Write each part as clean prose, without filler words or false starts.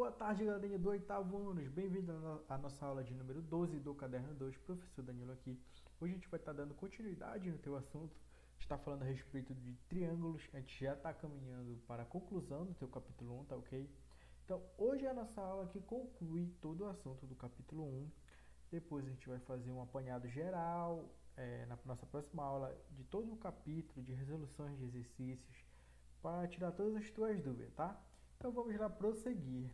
Boa tarde, galerinha do oitavo ano. Bem-vindo à nossa aula de número 12 do Caderno 2, professor Danilo aqui. Hoje a gente vai estar dando continuidade no teu assunto. A gente está falando a respeito de triângulos. A gente já está caminhando para a conclusão do teu capítulo 1, tá ok? Então, hoje é a nossa aula que conclui todo o assunto do capítulo 1. Depois a gente vai fazer um apanhado geral, na nossa próxima aula, de todo o capítulo, de resoluções de exercícios, para tirar todas as tuas dúvidas, tá? Então vamos lá prosseguir.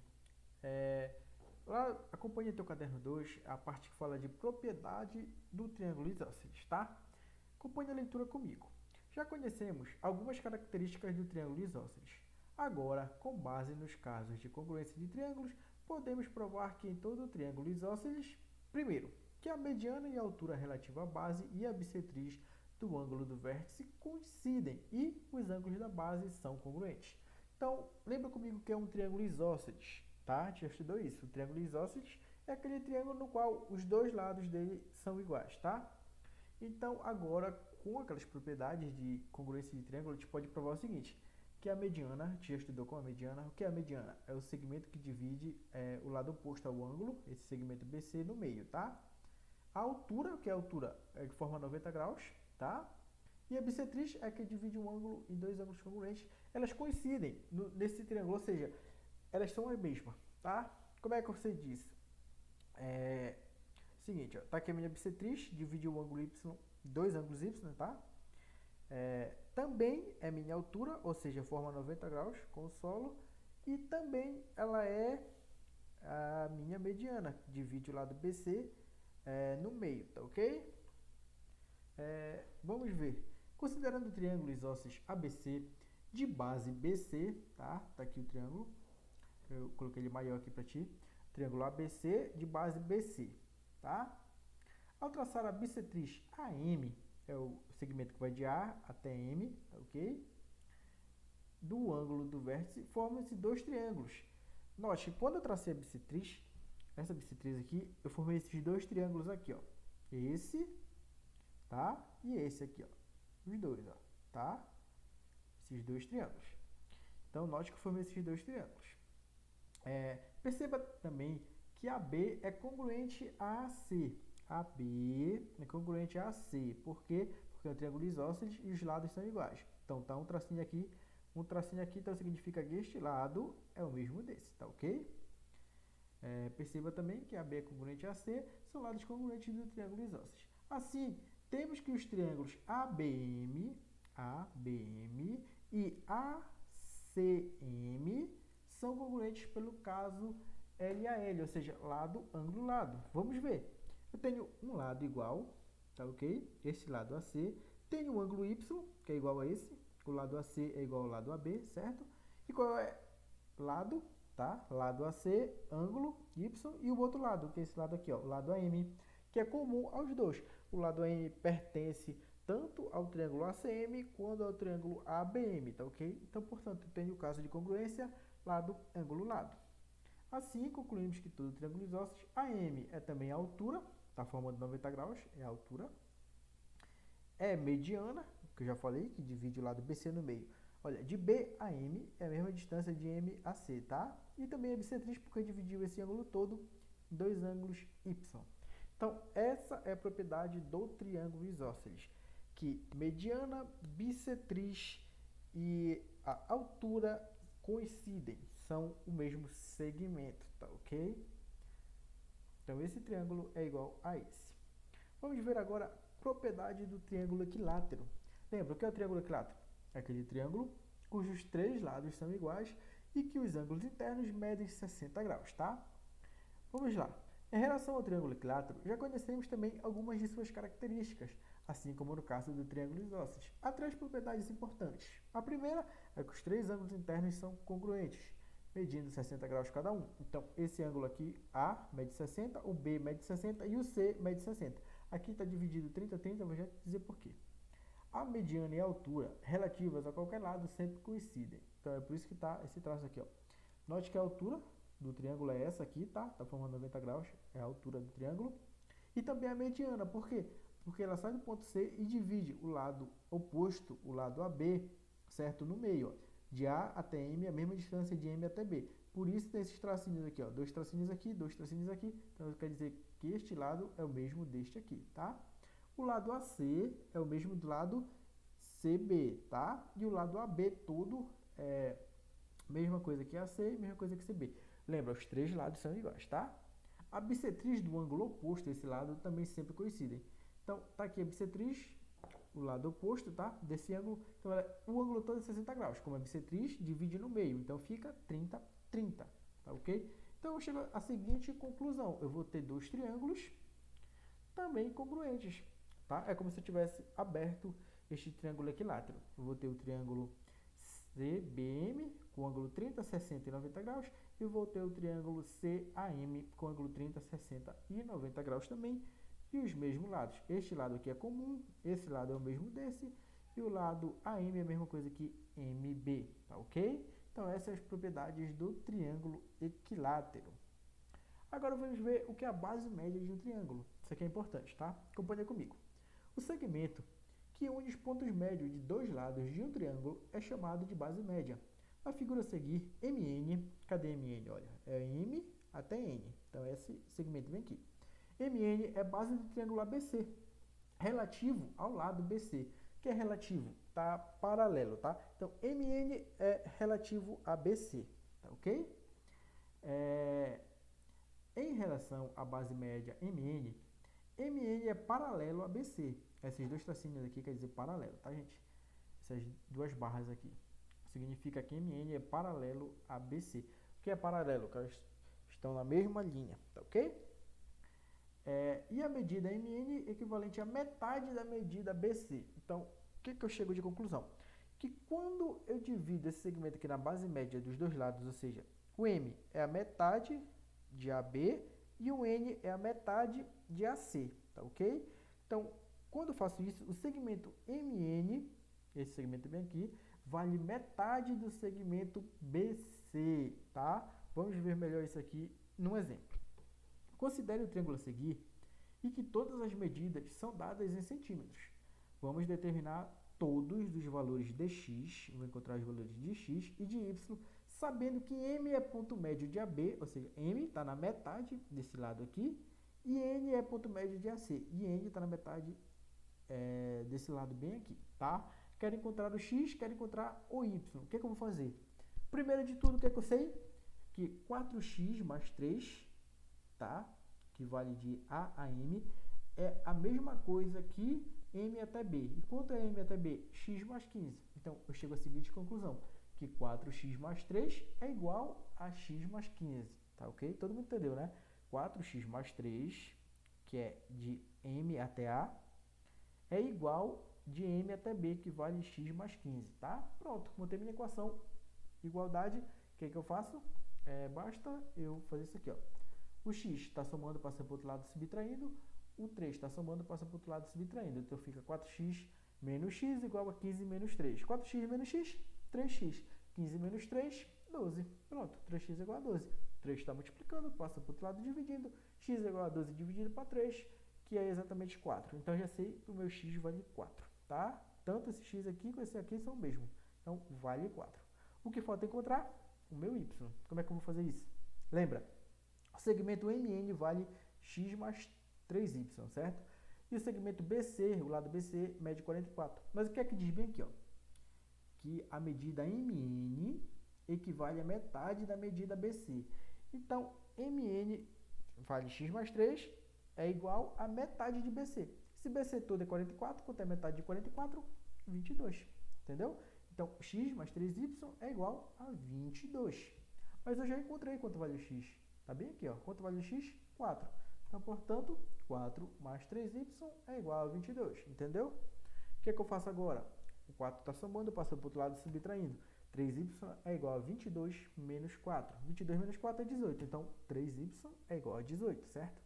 Lá, acompanhe teu caderno 2, a parte que fala de propriedade do triângulo isósceles, tá? Acompanhe a leitura comigo. Já conhecemos algumas características do triângulo isósceles. Agora, com base nos casos de congruência de triângulos, podemos provar que em todo triângulo isósceles, primeiro, que a mediana e a altura relativa à base e a bissetriz do ângulo do vértice coincidem e os ângulos da base são congruentes. Então, lembra comigo que é um triângulo isósceles, tá? A gente já estudou isso. O triângulo isósceles é aquele triângulo no qual os dois lados dele são iguais, tá? Então, agora, com aquelas propriedades de congruência de triângulo, a gente pode provar o seguinte, que a mediana, a gente já estudou com a mediana. O que é a mediana? É o segmento que divide o lado oposto ao ângulo, esse segmento BC, no meio, tá? A altura, o que é a altura? É que forma 90 graus, tá? E a bissetriz é que divide um ângulo em dois ângulos congruentes. Elas coincidem nesse triângulo, ou seja, elas são a mesma, tá? Como é que eu sei disso? Seguinte, ó, tá aqui a minha bissetriz, divide o ângulo y, dois ângulos y, tá? Também é minha altura, ou seja, forma 90 graus com o solo. E também ela é a minha mediana, divide o lado BC no meio, tá ok? Vamos ver. Considerando o triângulo isósceles ABC de base BC, tá? Tá aqui o triângulo. Eu coloquei ele maior aqui para ti. Triângulo ABC de base BC, tá? Ao traçar a bissetriz AM, é o segmento que vai de A até M, tá ok? Do ângulo do vértice, formam-se dois triângulos. Note que quando eu tracei a bissetriz, essa bissetriz aqui, eu formei esses dois triângulos aqui, ó. Esse, tá? E esse aqui, ó. Os dois, ó, tá? Esses dois triângulos. Então, note que eu formei esses dois triângulos. Perceba também que AB é congruente a AC. AB é congruente a AC. Por quê? Porque é um triângulo isósceles e os lados são iguais. Então, tá um tracinho aqui, então significa que este lado é o mesmo desse, tá ok? Perceba também que AB é congruente a AC, são lados congruentes do triângulo isósceles. Assim, temos que os triângulos ABM e ACM são congruentes pelo caso LAL, ou seja, lado, ângulo, lado. Vamos ver. Eu tenho um lado igual, tá ok? Esse lado AC. Tenho o ângulo Y, que é igual a esse. O lado AC é igual ao lado AB, certo? E qual é lado? Tá? Lado AC, ângulo Y. E o outro lado, que é esse lado aqui, ó, o lado AM, que é comum aos dois. O lado AM pertence tanto ao triângulo ACM quanto ao triângulo ABM, tá ok? Então, portanto, eu tenho o caso de congruência lado, ângulo, lado. Assim, concluímos que todo triângulo isósceles, AM é também a altura, está formando 90 graus, é a altura. É mediana, que eu já falei, que divide o lado BC no meio. Olha, de B a M é a mesma distância de M a C, tá? E também é bissetriz porque dividiu esse ângulo todo em dois ângulos Y. Então, essa é a propriedade do triângulo isósceles, que mediana, bissetriz e a altura coincidem, são o mesmo segmento, tá ok? Então, esse triângulo é igual a esse. Vamos ver agora a propriedade do triângulo equilátero. Lembra o que é o triângulo equilátero? É aquele triângulo cujos três lados são iguais e que os ângulos internos medem 60 graus, tá? Vamos lá. Em relação ao triângulo equilátero, já conhecemos também algumas de suas características, assim como no caso do triângulo isósceles. Há três propriedades importantes. A primeira é que os três ângulos internos são congruentes, medindo 60 graus cada um. Então, esse ângulo aqui, A, mede 60, o B mede 60 e o C mede 60. Aqui está dividido 30, 30, vou já te dizer por quê. A mediana e a altura relativas a qualquer lado sempre coincidem. Então, é por isso que está esse traço aqui, ó. Note que a altura do triângulo é essa aqui, tá? Tá formando 90 graus, é a altura do triângulo. E também a mediana, por quê? Porque ela sai do ponto C e divide o lado oposto, o lado AB, certo? No meio, ó. De A até M, a mesma distância de M até B. Por isso tem esses tracinhos aqui, ó, dois tracinhos aqui, dois tracinhos aqui. Então quer dizer que este lado é o mesmo deste aqui, tá? O lado AC é o mesmo do lado CB, tá? E o lado AB todo é mesma coisa que AC, mesma coisa que CB. Lembra, os três lados são iguais, tá? A bissetriz do ângulo oposto, esse lado, também sempre coincidem. Então, tá aqui a bissetriz, o lado oposto, tá? Desse ângulo. Então, o ângulo todo é 60 graus. Como é bissetriz, divide no meio. Então, fica 30, 30, tá ok? Então, eu chego à seguinte conclusão. Eu vou ter dois triângulos também congruentes, tá? É como se eu tivesse aberto este triângulo equilátero. Eu vou ter o triângulo CBM com ângulo 30, 60 e 90 graus. E vou ter o triângulo CAM com ângulo 30, 60 e 90 graus também. E os mesmos lados. Este lado aqui é comum, esse lado é o mesmo desse. E o lado AM é a mesma coisa que MB, tá ok? Então essas são as propriedades do triângulo equilátero. Agora vamos ver o que é a base média de um triângulo. Isso aqui é importante, tá? Acompanha comigo. O segmento que une os pontos médios de dois lados de um triângulo é chamado de base média. Na figura a seguir, MN, cadê MN? Olha, é M até N. Então esse segmento vem aqui. MN é base do triângulo ABC, relativo ao lado BC. Que é relativo? Tá paralelo, tá? Então MN é relativo a BC, tá ok? Em relação à base média MN, MN é paralelo a BC. Esses dois tracinhos aqui quer dizer paralelo, tá, gente? Essas duas barras aqui. Significa que MN é paralelo a BC. O que é paralelo? Que elas estão na mesma linha, tá ok? E a medida MN é equivalente à metade da medida BC. Então, o que eu chego de conclusão? Que quando eu divido esse segmento aqui na base média dos dois lados, ou seja, o M é a metade de AB e o N é a metade de AC, tá ok? Então, quando eu faço isso, o segmento MN, esse segmento bem aqui, vale metade do segmento BC, tá? Vamos ver melhor isso aqui num exemplo. Considere o triângulo a seguir e que todas as medidas são dadas em centímetros. Vamos determinar todos os valores de x, vou encontrar os valores de x e de y, sabendo que M é ponto médio de AB, ou seja, M está na metade desse lado aqui, e N é ponto médio de AC, e N está na metade desse lado bem aqui, tá? Quero encontrar o x, quero encontrar o y. O que eu vou fazer? Primeiro de tudo, o que eu sei? Que 4x mais 3, tá? Que vale de A a M, é a mesma coisa que M até B. E quanto é M até B? X mais 15. Então, eu chego à seguinte conclusão, que 4x mais 3 é igual a x mais 15, tá ok? Todo mundo entendeu, né? 4x mais 3, que é de M até A, é igual de M até B, que vale x mais 15, tá? Pronto, montei minha equação, igualdade. O que eu faço? Basta eu fazer isso aqui, ó. O x está somando, passa para o outro lado subtraindo. O 3 está somando, passa para o outro lado subtraindo. Então fica 4x menos x igual a 15 menos 3. 4x menos x, 3x. 15 menos 3, 12. Pronto, 3x é igual a 12. 3 está multiplicando, passa para o outro lado dividindo. X é igual a 12 dividido para 3, que é exatamente 4. Então já sei que o meu x vale 4, tá? Tanto esse x aqui como esse aqui são o mesmo. Então vale 4. O que falta encontrar? O meu y. Como é que eu vou fazer isso? Lembra? O segmento MN vale x mais 3y, certo? E o segmento BC, o lado BC, mede 44. Mas o que é que diz bem aqui, ó? Que a medida MN equivale a metade da medida BC. Então, MN vale x mais 3 é igual a metade de BC. Se BC todo é 44, quanto é metade de 44? 22. Entendeu? Então, x mais 3y é igual a 22. Mas eu já encontrei quanto vale o x. Tá bem aqui, ó. Quanto vale o x? 4. Então, portanto, 4 mais 3y é igual a 22. Entendeu? O que é que eu faço agora? O 4 está somando, passando para o outro lado subtraindo. 3y é igual a 22 menos 4. 22 menos 4 é 18. Então, 3y é igual a 18, certo?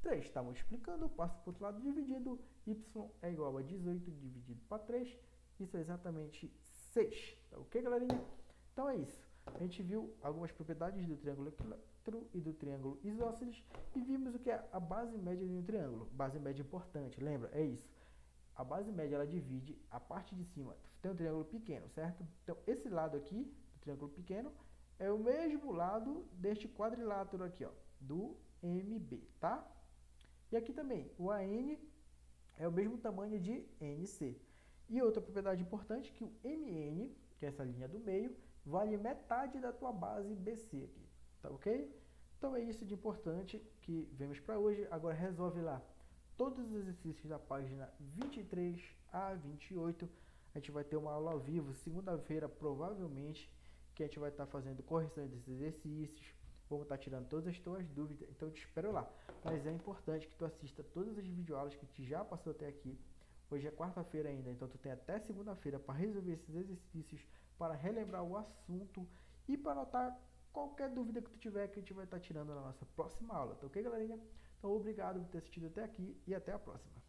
3 está multiplicando, passa para o outro lado dividindo. Y é igual a 18 dividido para 3. Isso é exatamente 6. Tá ok, galerinha? Então é isso. A gente viu algumas propriedades do triângulo equilátero e do triângulo isósceles e vimos o que é a base média de um triângulo. Base média importante, lembra? É isso. A base média, ela divide a parte de cima. Tem um triângulo pequeno, certo? Então, esse lado aqui, do triângulo pequeno, é o mesmo lado deste quadrilátero aqui, ó, do MB, tá? E aqui também, o AN é o mesmo tamanho de NC. E outra propriedade importante é que o MN, que é essa linha do meio, vale metade da tua base BC aqui, tá ok? Então é isso de importante que vemos para hoje. Agora resolve lá todos os exercícios da página 23 a 28. A gente vai ter uma aula ao vivo, segunda-feira provavelmente, que a gente vai estar fazendo correção desses exercícios. Vamos estar tirando todas as tuas dúvidas, então eu te espero lá. Mas é importante que tu assista todas as videoaulas que tu já passou até aqui. Hoje é quarta-feira ainda, então tu tem até segunda-feira para resolver esses exercícios, para relembrar o assunto e para anotar qualquer dúvida que tu tiver que a gente vai estar tirando na nossa próxima aula, tá ok, galerinha? Então obrigado por ter assistido até aqui e até a próxima.